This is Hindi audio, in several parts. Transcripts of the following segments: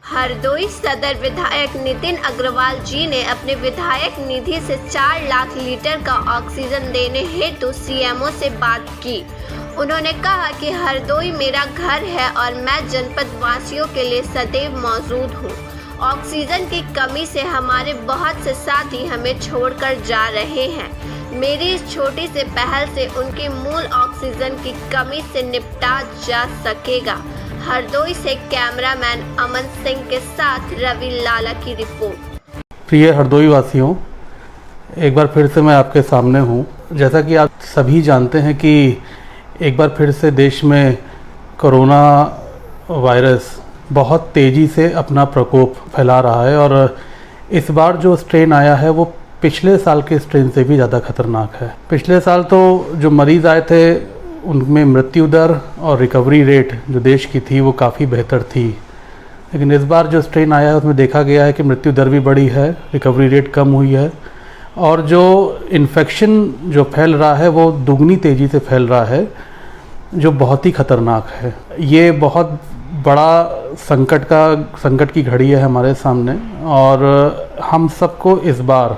हरदोई सदर विधायक नितिन अग्रवाल जी ने अपने विधायक निधि से 4 लाख लीटर का ऑक्सीजन देने हेतु सीएमओ से बात की। उन्होंने कहा कि हरदोई मेरा घर है और मैं जनपद वासियों के लिए सदैव मौजूद हूँ। ऑक्सीजन की कमी से हमारे बहुत से साथी हमें छोड़कर जा रहे हैं। मेरी इस छोटी से पहल से उनकी मूल ऑक्सीजन की कमी से निपटा जा सकेगा। हरदोई से कैमरामैन अमन सिंह के साथ रवि लाला की रिपोर्ट। प्रिय हरदोई वासियों, एक बार फिर से मैं आपके सामने हूँ। जैसा कि आप सभी जानते हैं कि एक बार फिर से देश में कोरोना वायरस बहुत तेज़ी से अपना प्रकोप फैला रहा है और इस बार जो स्ट्रेन आया है वो पिछले साल के स्ट्रेन से भी ज़्यादा खतरनाक है। पिछले साल तो जो मरीज़ आए थे उनमें मृत्यु दर और रिकवरी रेट जो देश की थी वो काफ़ी बेहतर थी, लेकिन इस बार जो स्ट्रेन आया है उसमें देखा गया है कि मृत्यु दर भी बढ़ी है, रिकवरी रेट कम हुई है और जो इन्फेक्शन जो फैल रहा है वो दुगनी तेज़ी से फैल रहा है, जो बहुत ही ख़तरनाक है। ये बहुत बड़ा संकट की घड़ी है हमारे सामने और हम सबको इस बार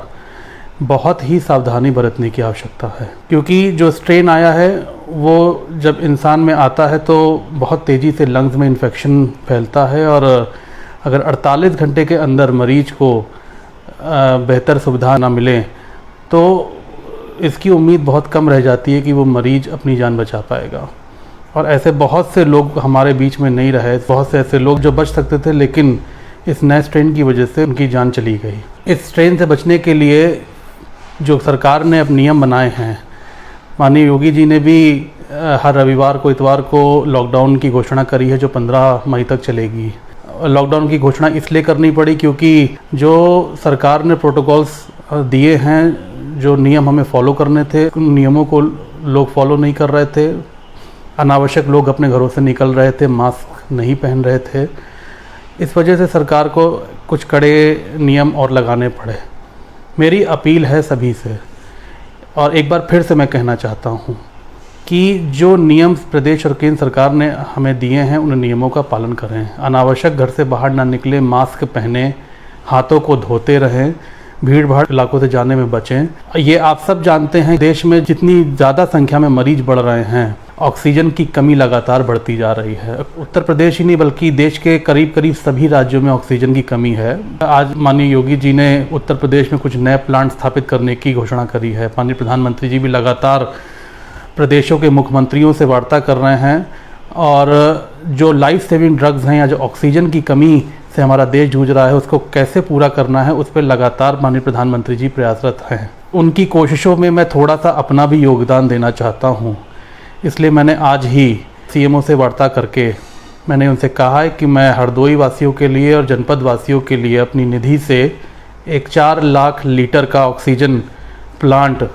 बहुत ही सावधानी बरतने की आवश्यकता है, क्योंकि जो स्ट्रेन आया है वो जब इंसान में आता है तो बहुत तेज़ी से लंग्स में इन्फेक्शन फैलता है और अगर 48 घंटे के अंदर मरीज को बेहतर सुविधा ना मिले तो इसकी उम्मीद बहुत कम रह जाती है कि वो मरीज अपनी जान बचा पाएगा। और ऐसे बहुत से लोग हमारे बीच में नहीं रहे, बहुत से ऐसे लोग जो बच सकते थे लेकिन इस नए स्ट्रेन की वजह से उनकी जान चली गई। इस स्ट्रेन से बचने के लिए जो सरकार ने अब नियम बनाए हैं, माननीय योगी जी ने भी हर रविवार को इतवार को लॉकडाउन की घोषणा करी है जो 15 मई तक चलेगी। लॉकडाउन की घोषणा इसलिए करनी पड़ी क्योंकि जो सरकार ने प्रोटोकॉल्स दिए हैं, जो नियम हमें फॉलो करने थे, उन नियमों को लोग फॉलो नहीं कर रहे थे। अनावश्यक लोग अपने घरों से निकल रहे थे, मास्क नहीं पहन रहे थे। इस वजह से सरकार को कुछ कड़े नियम और लगाने पड़े। मेरी अपील है सभी से और एक बार फिर से मैं कहना चाहता हूँ कि जो नियम प्रदेश और केंद्र सरकार ने हमें दिए हैं उन नियमों का पालन करें। अनावश्यक घर से बाहर ना निकलें, मास्क पहने, हाथों को धोते रहें, भीड़ भाड़ इलाकों से जाने में बचें। ये आप सब जानते हैं देश में जितनी ज़्यादा संख्या में मरीज बढ़ रहे हैं, ऑक्सीजन की कमी लगातार बढ़ती जा रही है। उत्तर प्रदेश ही नहीं बल्कि देश के करीब करीब सभी राज्यों में ऑक्सीजन की कमी है। आज माननीय योगी जी ने उत्तर प्रदेश में कुछ नए प्लांट स्थापित करने की घोषणा करी है। माननीय प्रधानमंत्री जी भी लगातार प्रदेशों के मुख्यमंत्रियों से वार्ता कर रहे हैं और जो लाइफ सेविंग ड्रग्स हैं या जो ऑक्सीजन की कमी से हमारा देश जूझ रहा है उसको कैसे पूरा करना है उस पर लगातार माननीय प्रधानमंत्री जी प्रयासरत हैं। उनकी कोशिशों में मैं थोड़ा सा अपना भी योगदान देना चाहता हूँ, इसलिए मैंने आज ही सीएमओ से वार्ता करके मैंने उनसे कहा है कि मैं हरदोई वासियों के लिए और जनपद वासियों के लिए अपनी निधि से एक 4 लाख लीटर का ऑक्सीजन प्लांट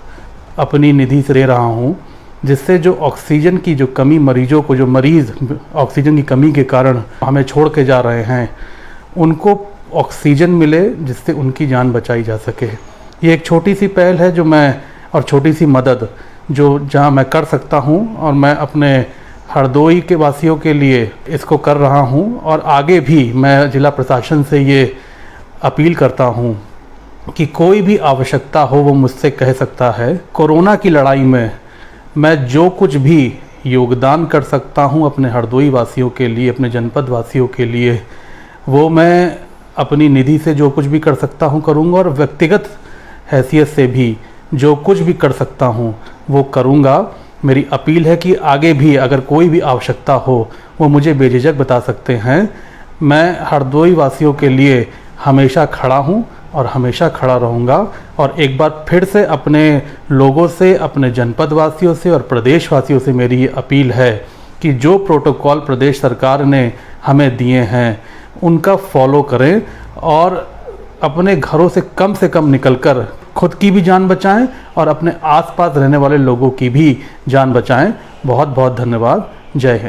अपनी निधि से दे रहा हूँ, जिससे जो ऑक्सीजन की जो कमी मरीजों को, जो मरीज़ ऑक्सीजन की कमी के कारण हमें छोड़ के जा रहे हैं, उनको ऑक्सीजन मिले जिससे उनकी जान बचाई जा सके। ये एक छोटी सी पहल है जो मैं और छोटी सी मदद जो जहाँ मैं कर सकता हूँ और मैं अपने हरदोई के वासियों के लिए इसको कर रहा हूँ और आगे भी मैं जिला प्रशासन से ये अपील करता हूँ कि कोई भी आवश्यकता हो वो मुझसे कह सकता है। कोरोना की लड़ाई में मैं जो कुछ भी योगदान कर सकता हूँ अपने हरदोई वासियों के लिए, अपने जनपद वासियों के लिए, वो मैं अपनी निधि से जो कुछ भी कर सकता हूँ करूँगा और व्यक्तिगत हैसियत से भी जो कुछ भी कर सकता हूँ वो करूँगा। मेरी अपील है कि आगे भी अगर कोई भी आवश्यकता हो वो मुझे बेझिझक बता सकते हैं। मैं हरदोई वासियों के लिए हमेशा खड़ा हूँ और हमेशा खड़ा रहूँगा। और एक बार फिर से अपने लोगों से, अपने जनपद वासियों से और प्रदेश वासियों से मेरी ये अपील है कि जो प्रोटोकॉल प्रदेश सरकार ने हमें दिए हैं उनका फॉलो करें और अपने घरों से कम निकलकर खुद की भी जान बचाएं और अपने आसपास रहने वाले लोगों की भी जान बचाएं। बहुत बहुत धन्यवाद। जय हिंद।